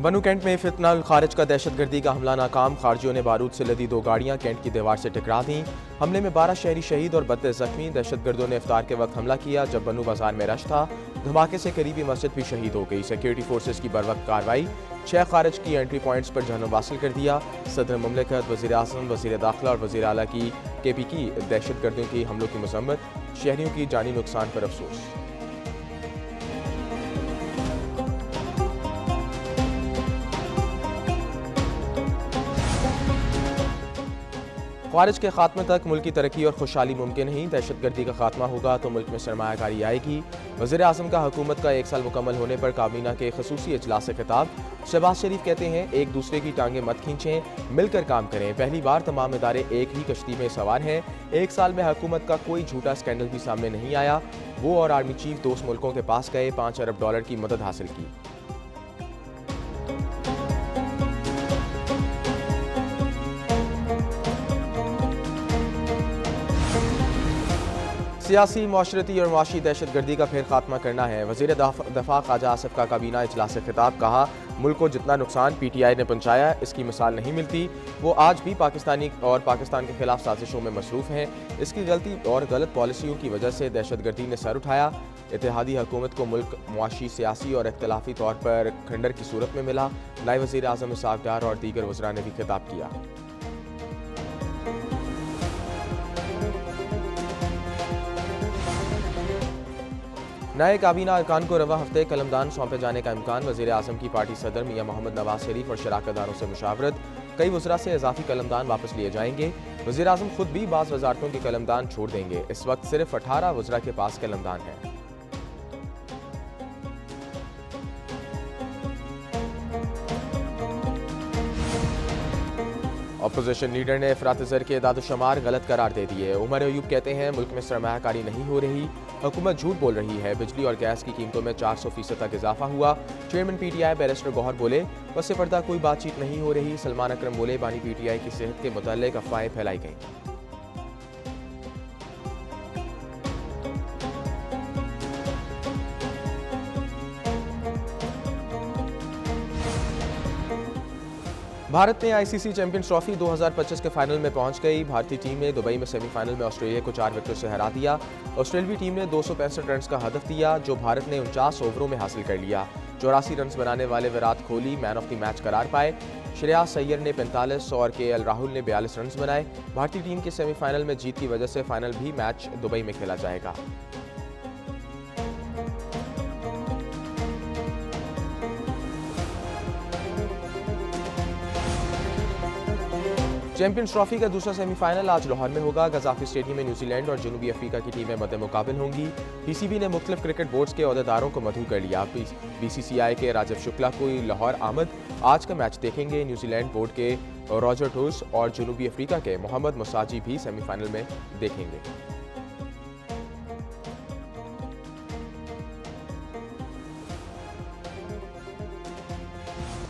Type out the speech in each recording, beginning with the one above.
बनू कैंट में फितनाल खारिज का दहशतगर्दी का हमला नाकाम। खारजियों ने बारूद से लदी 2 गाड़ियां कैंट की दीवार से टकरा दी। हमले में 12 शहरी शहीद और 32 जख्मी। दहशतगर्दों ने इफ्तार के वक्त हमला किया जब बनू बाजार में रश था। धमाके से करीबी मस्जिद भी शहीद हो गई। सिक्योरिटी फोर्सेज की बरवक्त कार्रवाई। 6 खारिज की एंट्री पॉइंट्स पर जहन्नुम वासिल कर दिया। सदर मुमलिकत, वज़ीर आज़म, वज़ीर दाखिला और वज़ीर आला की KP की दहशतगर्दियों की हमलों की मजम्मत। शहरियों की जानी नुकसान पर अफसोस। ख्वारिज के खात्मे तक मुल्क की तरक्की और खुशहाली मुमकिन नहीं। दहशतगर्दी का खात्मा होगा तो मुल्क में सरमायाकारी आएगी। वज़ीर आज़म का हुकूमत का 1 साल मुकम्मल होने पर काबीना के खसूसी इजलास से खिताब। शहबाज शरीफ कहते हैं एक दूसरे की टांगें मत खींचें, मिलकर काम करें। पहली बार तमाम इदारे एक ही कश्ती में सवार हैं। 1 साल में हुकूमत का कोई झूठा स्कैंडल भी सामने नहीं आया। वो और आर्मी चीफ दोस्त मुल्कों के पास गए, $5 अरब की मदद हासिल की। सियासी, माशरती और मुआशी दहशतगर्दी का फिर खात्मा करना है। वज़ीर दफ़ा ख्वाजा आसिफ का काबीना इजलास से खिताब। कहा मुल्क को जितना नुकसान PTI ने पहुँचाया इसकी मिसाल नहीं मिलती। वो आज भी पाकिस्तान के खिलाफ साजिशों में मसरूफ़ हैं। इसकी गलती और गलत पॉलिसियों की वजह से दहशतगर्दी ने सर उठाया। इत्तेहादी हुकूमत को मुल्क मुआशी, सियासी और इख्तलाफी तौर पर खंडर की सूरत में मिला। नायब वज़ीर आज़म इसहाक़ डार और दीगर वज़रा ने भी खिताब किया। नए काबीना अरकान को रवा हफ्ते कलमदान सौंपे जाने का इम्कान। वज़ीर आज़म की पार्टी सदर मियां मोहम्मद नवाज शरीफ और शराकतदारों से मुशावरत। कई वज़रा से इजाफी कलमदान वापस लिए जाएंगे। वज़ीर आज़म खुद भी बाज़ वज़ारतों के कलमदान छोड़ देंगे। इस वक्त सिर्फ 18 वज़रा के पास कलमदान है। अपोजिशन लीडर ने अफरात-ए-ज़र के एदाद-ओ-शुमार गलत करार दे दिए। उमर अयूब कहते हैं मुल्क में सरमायाकारी नहीं हो रही, हुकूमत झूठ बोल रही है। बिजली और गैस की कीमतों में 400% तक इजाफा हुआ। चेयरमैन PTI बैरिस्टर गौहर बोले पस पर्दा कोई बातचीत नहीं हो रही। सलमान अकरम बोले बानी PTI की सेहत के मुताल्लिक अफवाहें फैलाई गईं। भारत ने ICC चैंपियंस ट्रॉफी 2025 के फाइनल में पहुंच गई। भारतीय टीम ने दुबई में सेमीफाइनल में ऑस्ट्रेलिया को 4 विकेट से हरा दिया। ऑस्ट्रेलियाई टीम ने 265 रन का हदफ दिया जो भारत ने 49 ओवरों में हासिल कर लिया। 84 रन बनाने वाले Virat Kohli man of the match करार पाए। श्रेयस अय्यर ने 45 और KL राहुल ने 42 रन बनाए। भारतीय टीम के सेमीफाइनल में जीत की वजह से फाइनल भी मैच दुबई में खेला जाएगा। चैंपियंस ट्रॉफी का दूसरा सेमीफाइनल आज लाहौर में होगा। गजाफी स्टेडियम में न्यूजीलैंड और जनूबी अफ्रीका की टीमें मद्दे मुकाबिल होंगी। PCB ने मुख्तलिफ क्रिकेट बोर्ड्स के अहदेदारों को मधु कर लिया। BCCI के राजीव शुक्ला को लाहौर आमद आज का मैच देखेंगे। न्यूजीलैंड बोर्ड के रॉजर टूर्स और जनूबी अफ्रीका के मोहम्मद मुसाजी भी सेमीफाइनल में देखेंगे।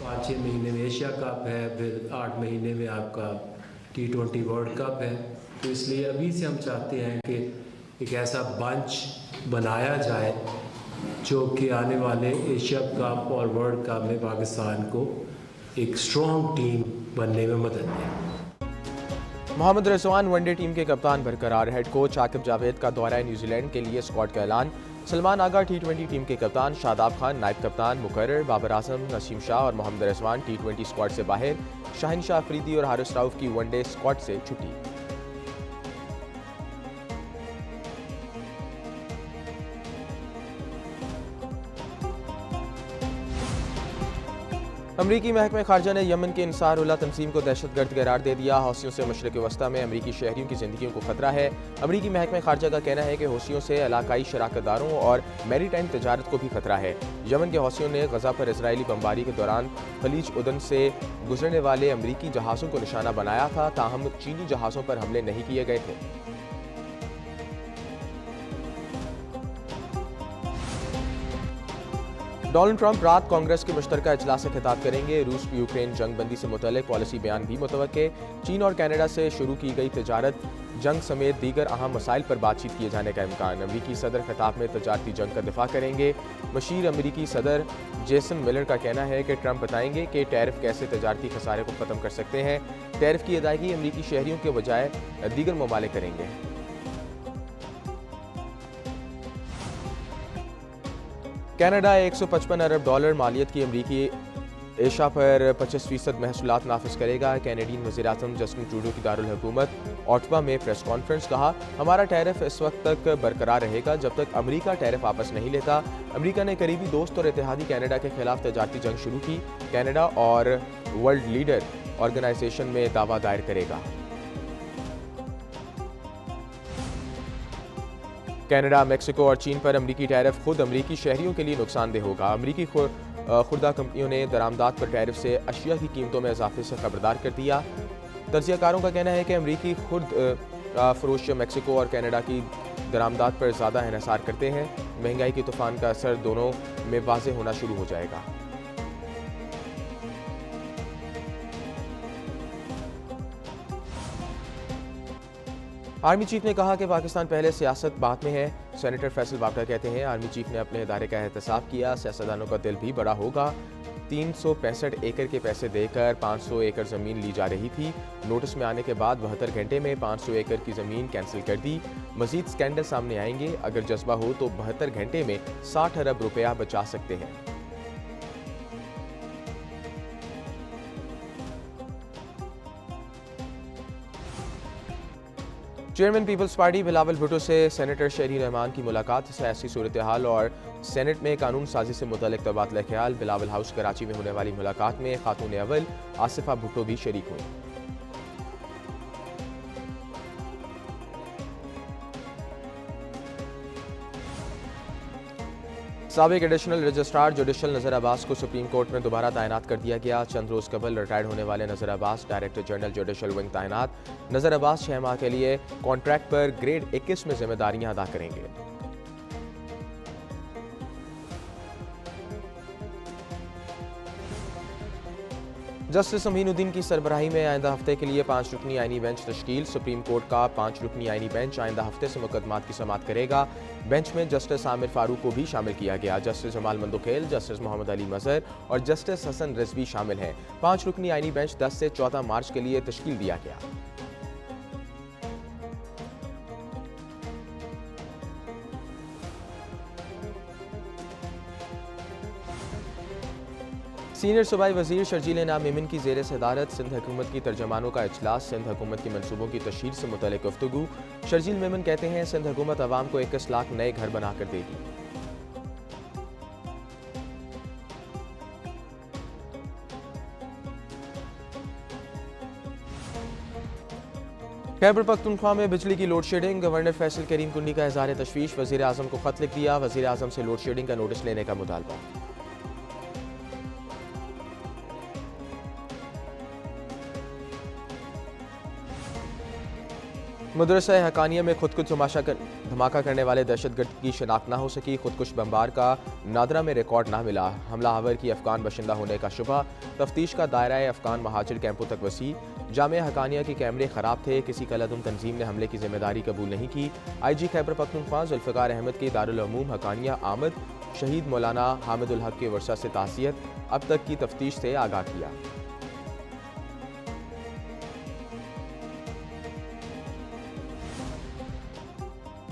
पाँच 6 महीने में एशिया कप है, फिर 8 महीने में आपका T20 वर्ल्ड कप है। तो इसलिए अभी से हम चाहते हैं कि एक ऐसा बंच बनाया जाए जो कि आने वाले एशिया कप और वर्ल्ड कप में पाकिस्तान को एक स्ट्रॉन्ग टीम बनने में मदद दे। मोहम्मद रिजवान वनडे टीम के कप्तान बरकरार। हेड कोच आकिब जावेद का दौरा न्यूजीलैंड के लिए स्क्वाड का ऐलान। सलमान आगा T20 टीम के कप्तान। शादाब खान नायब कप्तान मुकर्रर। बाबर आजम, नसीम शाह और मोहम्मद रिजवान T20 स्क्वाड से बाहर। शाहीन शाह अफरीदी और हारिस राउफ की वनडे स्क्वाड से छुट्टी। अमरीकी महकमे खारजा ने यमन के अंसारुल्लाह तंजीम को दहशतगर्द करार दे दिया। हौसियों से मशरिक वस्ता में अमरीकी शहरियों की जिंदगियों को खतरा है। अमरीकी महकमे खारजा का कहना है कि हौसियों से इलाकाई शराकतदारों और मैरीटाइम तजारत को भी खतरा है। यमन के हौसियों ने गजा पर इजरायली बमबारी के दौरान खलीज उदन से गुजरने वाले अमरीकी जहाज़ों को निशाना बनाया था, ताहम चीनी जहाज़ों पर हमले नहीं किए गए थे। डोनाल्ड ट्रंप रात कांग्रेस के मुश्तरका इजलास से खिताब करेंगे। रूस यूक्रेन जंग बंदी से मुतल्लिक पॉलिसी बयान भी मुतवक्के। चीन और कनाडा से शुरू की गई तजारत जंग समेत दीगर अहम मसाइल पर बातचीत किए जाने का इम्कान। अमरीकी सदर खिताब में तजारती जंग का दिफा करेंगे। मशीर अमरीकी सदर जेसन मिलर का कहना है कि ट्रंप बताएंगे कि टैरिफ कैसे तजारती खसारे को ख़त्म कर सकते हैं। टैरिफ की अदायगी अमरीकी शहरियों के बजाय दीगर ममालिक करेंगे। कनाडा $155 अरब मालियत की अमरीकी एशा पर 25% महसूलात नाफिज करेगा। कैनेडियन वज़ीर-ए-आज़म जस्टिन ट्रूडो की दारुल हुकूमत ऑटवा में प्रेस कॉन्फ्रेंस। कहा, हमारा टैरिफ इस वक्त तक बरकरार रहेगा जब तक अमरीका टैरिफ वापस नहीं लेता। अमरीका ने करीबी दोस्त और इत्तेहादी कनाडा के खिलाफ तजारती जंग शुरू की। कनाडा और वर्ल्ड लीडर ऑर्गेनाइजेशन में दावा दायर करेगा। कनाडा, मेक्सिको और चीन पर अमरीकी टैरिफ खुद अमरीकी शहरियों के लिए नुकसानदेह होगा। अमरीकी खुर्दा कंपनियों ने दरामदात पर टैरिफ से अशिया की कीमतों में इजाफे से खबरदार कर दिया। तज्जियाकारों का कहना है कि अमरीकी खुर्द फरोश मेक्सिको और कनाडा की दरामदात पर ज़्यादा इन्हिसार करते हैं। महंगाई के तूफान का असर दोनों में वाज़ेह होना शुरू हो जाएगा। आर्मी चीफ ने कहा कि पाकिस्तान पहले, सियासत बाद में है। सेनेटर फैसल वाकड़ा कहते हैं, आर्मी चीफ ने अपने इदारे का एहतसाब किया, सियासतदानों का दिल भी बड़ा होगा। 365 एकड़ के पैसे देकर 500 एकड़ ज़मीन ली जा रही थी। नोटिस में आने के बाद 72 घंटे में 500 एकड़ की ज़मीन कैंसिल कर दी। मजीद स्कैंडल सामने आएंगे। अगर जज्बा हो तो 72 घंटे में 60 अरब रुपया बचा सकते हैं। चेयरमैन पीपल्स पार्टी बिलावल भुट्टो से सेनेटर शहरी रहमान की मुलाकात। सियासी सूरत हाल और सेनेट में कानून साजी से मुतल्लिक तबादला ख्याल। बिलावल हाउस कराची में होने वाली मुलाकात में खातून अव्वल आसिफा भुट्टो भी शरीक हुई। साबिक एडिशनल रजिस्ट्रार जुडिशल नज़र अब्बास को सुप्रीम कोर्ट में दोबारा तैनात कर दिया गया। चंद रोज़ कबल रिटायर्ड होने वाले नज़र Abbas director general judicial wing तैनात। नज़र अब्बास 6 माह के लिए कॉन्ट्रैक्ट पर ग्रेड 21 में जिम्मेदारियां अदा करेंगे। जस्टिस अमीनुद्दीन की सरबराही में आइंदा हफ्ते के लिए 5 रुकनी आईनी बेंच तश्कील। सुप्रीम कोर्ट का 5 रुकनी आईनी बेंच आइंदा हफ्ते से मुकदमात की समाअत करेगा। बेंच में जस्टिस आमिर फारूक को भी शामिल किया गया। जस्टिस जमाल मंदोखेल, जस्टिस मोहम्मद अली मजहर और जस्टिस हसन रिजवी शामिल हैं। 5 रुकनी आईनी बेंच 10 से 14 मार्च के लिए तश्कील दिया गया। सीनियर सूबाई वजीर शर्जील इनाम मेमन की ज़ेर सदारत सिंध हुकूमत की तर्जमानों का इजलास। सिंध हुकूमत के मनसूबों की तशहीर से मुतल्लिक गुफ्तगू। शर्जील मेमन कहते हैं, सिंध हुकूमत अवाम को 21 लाख नए घर बनाकर देगी। खैबर पख्तूनख्वा में बिजली की लोड शेडिंग। गवर्नर फैसल करीम कुंडी का इज़हार तशवीश। वज़ीर आज़म को खत लिख दिया। वज़ीर आज़म से लोड शेडिंग का नोटिस लेने का मुतालबा। मदरसा हकानिया में खुदकुश धमाका करने वाले दहशतगर्द की शनाख्त न हो सकी। खुदकुश बमबार का नादरा में रिकॉर्ड ना मिला। हमलावर की अफगान बशिंदा होने का शुबा। तफ्तीश का दायरा अफगान महाजिर कैंपों तक वसी। जामे हकानिया के कैमरे खराब थे। किसी कलअदम तंजीम ने हमले की जिम्मेदारी कबूल नहीं की। IG खैबर पख्तूनख्वा जुल्फ़िकार अहमद की दारुल उमूम हकानिया आमद। शहीद मौलाना हामिदुल हक के वर्षा से तासियत। अब तक की तफ्तीश से आगाह किया।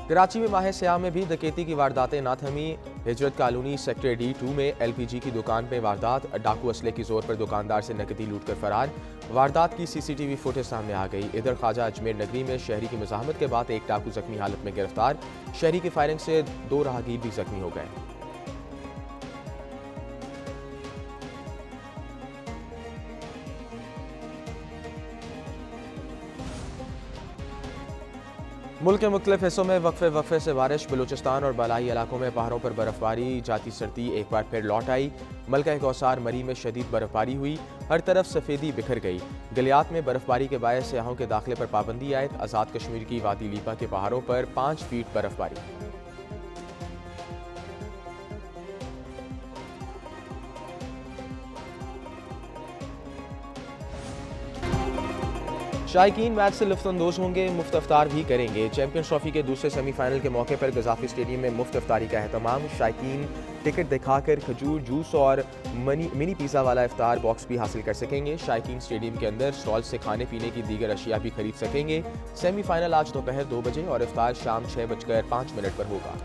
कराची में माह सियाह में भी डकैती की वारदातें ना थमी। हिजरत कॉलोनी सेक्टर D2 में LPG की दुकान में वारदात। डाकू असले की जोर पर दुकानदार से नकदी लूटकर फरार। वारदात की CCTV फुटेज सामने आ गई। इधर ख्वाजा अजमेर नगरी में शहरी की मुज़ाहमत के बाद एक डाकू जख्मी हालत में गिरफ्तार। शहरी की फायरिंग से 2 राहगीर भी जख्मी हो गए। मुल्क के मुख्तलिफ हिस्सों में वक्फे से बारिश। बलूचिस्तान और बालाई इलाकों में पहाड़ों पर बर्फबारी। जाती सर्दी एक बार फिर लौट आई। मलका कौसार मरी में शदीद बर्फबारी हुई। हर तरफ सफ़ेदी बिखर गई। गलियात में बर्फबारी के बायस सयाहों के दाखिले पर पाबंदी आयद। आज़ाद कश्मीर की वादी लीपा के पहाड़ों पर 5 फीट बर्फबारी। शायकीन मैच से लुफ्तअंदोज़ होंगे, मुफ्त इफ्तार भी करेंगे। चैंपियंस ट्रॉफी के दूसरे सेमीफाइनल के मौके पर गजाफी स्टेडियम में मुफ्त इफ्तारी का एहतमाम। शायकीन टिकट दिखाकर खजूर, जूस और मिनी पिज़्ज़ा वाला इफ्तार बॉक्स भी हासिल कर सकेंगे। शायकीन स्टेडियम के अंदर स्टॉल से खाने पीने की दीगर अशिया भी खरीद सकेंगे। सेमीफाइनल आज दोपहर 2 बजे और इफ्तार शाम 6:05 पर होगा।